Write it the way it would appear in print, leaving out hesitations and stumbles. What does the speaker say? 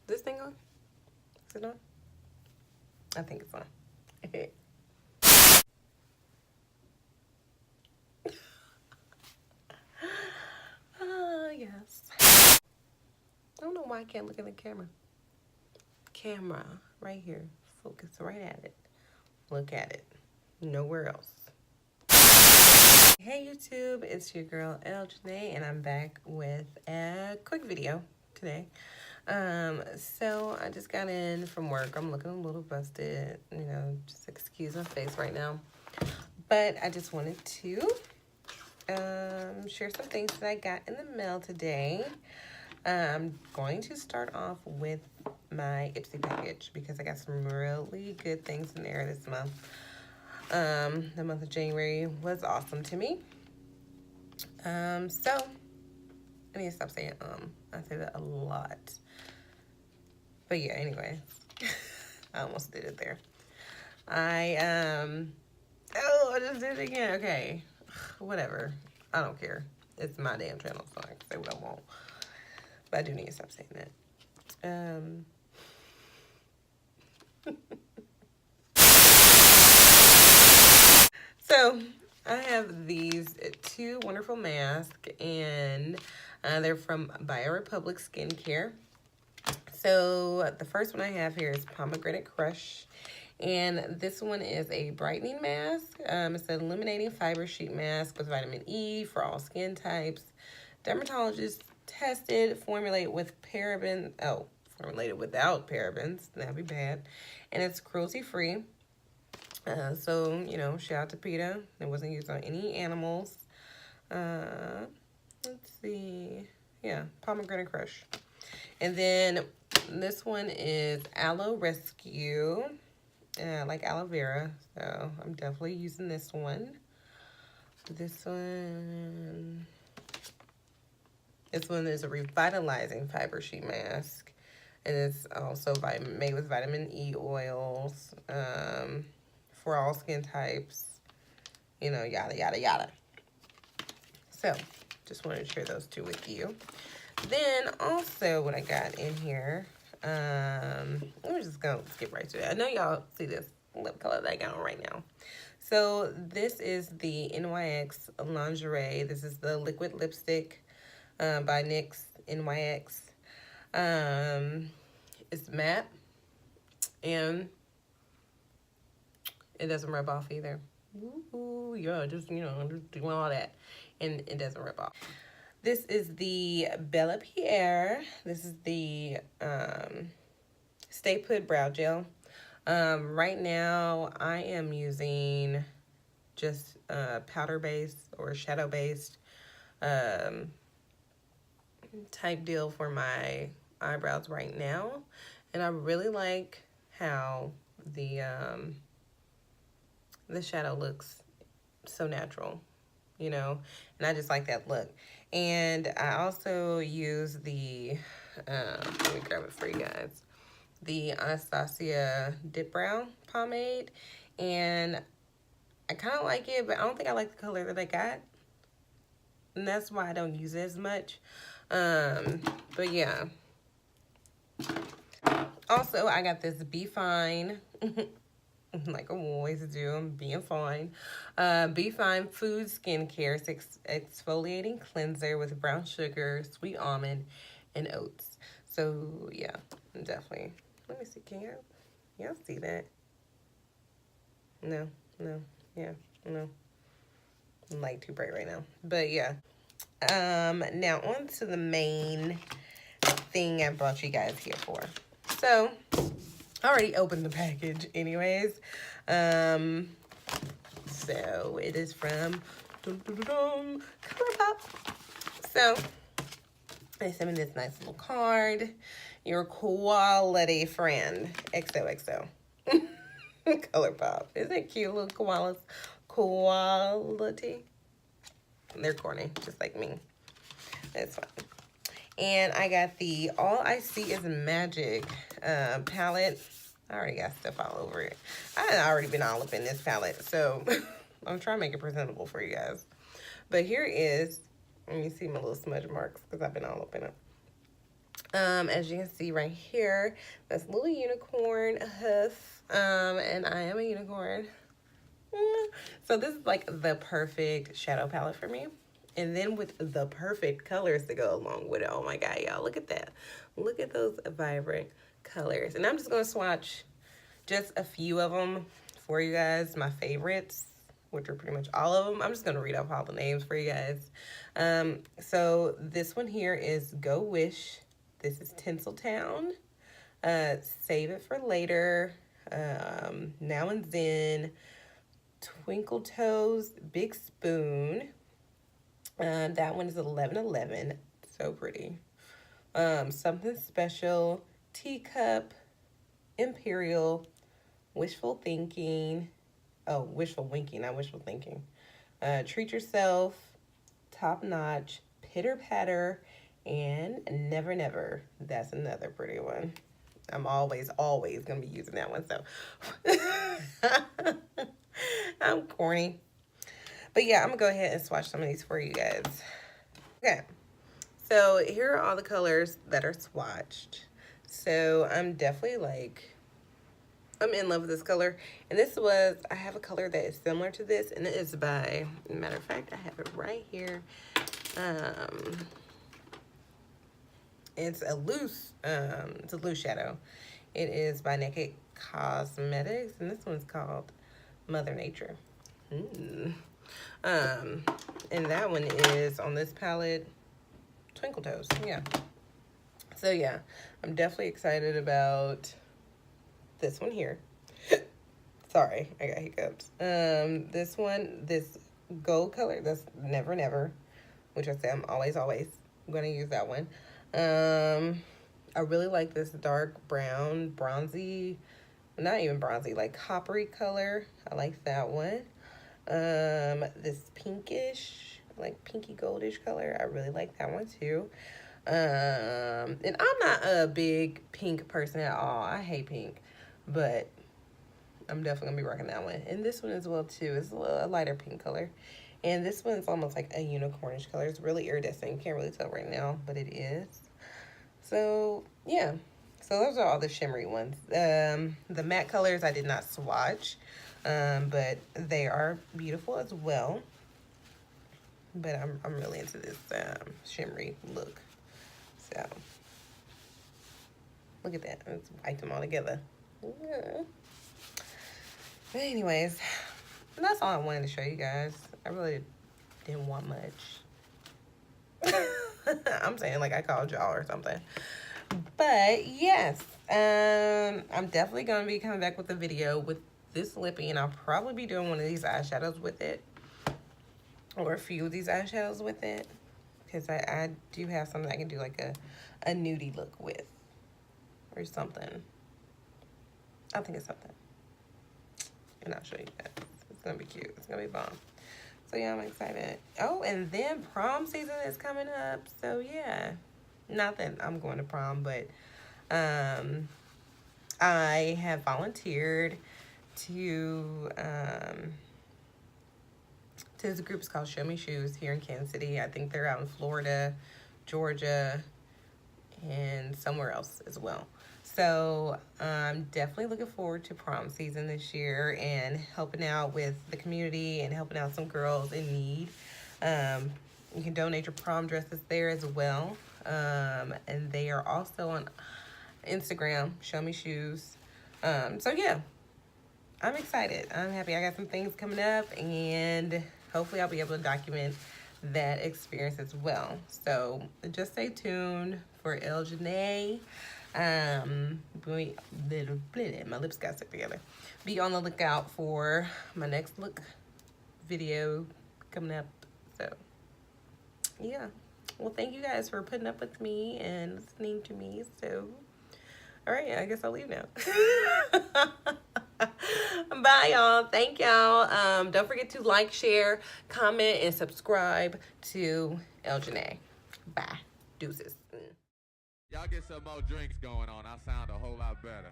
this thing on? Is it on? I think it's on. Yes. I don't know why I can't look at the camera. Camera, right here. Focus right at it. Look at it. Nowhere else. Hey YouTube, it's your girl El Janae, and I'm back with a quick video today. So I just got in from work. I'm looking a little busted, you know, just excuse my face right now. But I just wanted to share some things that I got in the mail today. I'm going to start off with my Ipsy package because I got some really good things in there this month. The month of January was awesome to me. So I need to stop saying I say that a lot. But yeah, anyway. I almost did it there. Oh, I just did it again. Okay. Whatever. I don't care. It's my damn channel, so I can say what I want. But I do need to stop saying that. So I have these two wonderful masks, and they're from Bio Republic Skincare. So the first one I have here is Pomegranate Crush, and this one is a brightening mask. It's an illuminating fiber sheet mask with vitamin E for all skin types. Dermatologist tested, formulated without parabens. That'd be bad. And it's cruelty-free. So, you know, shout out to PETA. It wasn't used on any animals. Let's see. Yeah, Pomegranate Crush. And then this one is Aloe Rescue. Like aloe vera. So, I'm definitely using this one. This one is a revitalizing fiber sheet mask. And it's also made with vitamin E oils. For all skin types, you know, yada, yada, yada. So, just wanted to share those two with you. Then, also, what I got in here, we're just going to skip right to it. I know y'all see this lip color that I got on right now. So, this is the NYX Lingerie. This is the liquid lipstick by NYX, NYX. It's matte, and it doesn't rub off either. Ooh, yeah, just, you know, just doing all that. And it doesn't rub off. This is the Bella Pierre. This is the Stay Put Brow Gel. Right now, I am using just powder-based or shadow-based type deal for my eyebrows right now. And I really like how the shadow looks so natural, you know, and I just like that look. And I also use the, let me grab it for you guys, the Anastasia Dip Brow Pomade, and I kind of like it, but I don't think I like the color that I got, and that's why I don't use it as much. But yeah. Also, I got this Be Fine, like I always do, I'm being fine. Be Fine Food Skincare Exfoliating Cleanser with brown sugar, sweet almond, and oats. So, yeah, definitely. Let me see, can y'all see that? No, yeah, no. Light too bright right now. But, yeah. Now, on to the main thing I brought you guys here for. So, I already opened the package anyways. So it is from CoLourPop. So they sent me this nice little card. Your quality friend, XOXO. CoLourPop. Isn't it cute, little koalas? Quality. They're corny, just like me. It's fine. And I got the All I See Is Magic palette. I already got stuff all over it. I had already been all up in this palette, so I'm trying to make it presentable for you guys. But here is, let me see my little smudge marks because I've been all up in it. As you can see right here, that's a little unicorn hoof. And I am a unicorn. So this is like the perfect shadow palette for me. And then with the perfect colors to go along with it. Oh my God, y'all, look at that. Look at those vibrant colors. And I'm just gonna swatch just a few of them for you guys, my favorites, which are pretty much all of them. I'm just gonna read off all the names for you guys. So this one here is Go Wish. This is Tinseltown. Save It for Later. Now and Then. Twinkle Toes, Big Spoon. That one is 1111. So pretty. Something Special, Teacup, Imperial, Wishful Thinking. Oh, Wishful Winking, not Wishful Thinking. Treat Yourself, Top Notch, Pitter Patter, and Never Never. That's another pretty one. I'm always going to be using that one, so. I'm corny. But yeah, I'm going to go ahead and swatch some of these for you guys. Okay. So here are all the colors that are swatched. So I'm definitely like, I'm in love with this color. And this was, I have a color that is similar to this. And it is by, matter of fact, I have it right here. It's a loose shadow. It is by Naked Cosmetics. And this one's called Mother Nature. And that one is on this palette, Twinkle Toes. Yeah. So yeah, I'm definitely excited about this one here. Sorry, I got hiccups. This one, this gold color, that's Never Never, which I say I'm always going to use that one. I really like this dark brown, bronzy, not even bronzy, like coppery color. I like that one. This pinkish, like pinky goldish color. I really like that one too. And I'm not a big pink person at all. I hate pink, but I'm definitely gonna be rocking that one. And this one as well too. It's a lighter pink color. And this one's almost like a unicornish color. It's really iridescent. You can't really tell right now, but it is. So yeah. So those are all the shimmery ones. The matte colors I did not swatch, but they are beautiful as well. But I'm really into this shimmery look. So look at that. Let's wipe them all together. Yeah. But anyways, that's all I wanted to show you guys. I really didn't want much. I'm saying like I called y'all or something. But yes, I'm definitely going to be coming back with a video with this lippy, and I'll probably be doing one of these eyeshadows with it, or a few of these eyeshadows with it, because I do have something I can do like a nudie look with, or something. I think it's something, and I'll show you guys. It's going to be cute. It's going to be bomb. So yeah, I'm excited. Oh, and then prom season is coming up, so yeah. Not that I'm going to prom, but I have volunteered to this group's called Show Me Shoes here in Kansas City. I think they're out in Florida, Georgia, and somewhere else as well. So I'm definitely looking forward to prom season this year and helping out with the community and helping out some girls in need. You can donate your prom dresses there as well. And they are also on Instagram, Show Me Shoes. So yeah, I'm excited. I'm happy. I got some things coming up, and hopefully I'll be able to document that experience as well. So just stay tuned for El Janae. My lips got stuck together. Be on the lookout for my next look video coming up. So yeah. Well, thank you guys for putting up with me and listening to me. So, all right, I guess I'll leave now. Bye, y'all. Thank y'all. Don't forget to like, share, comment, and subscribe to El Janae. Bye. Deuces. Y'all get some more drinks going on. I sound a whole lot better.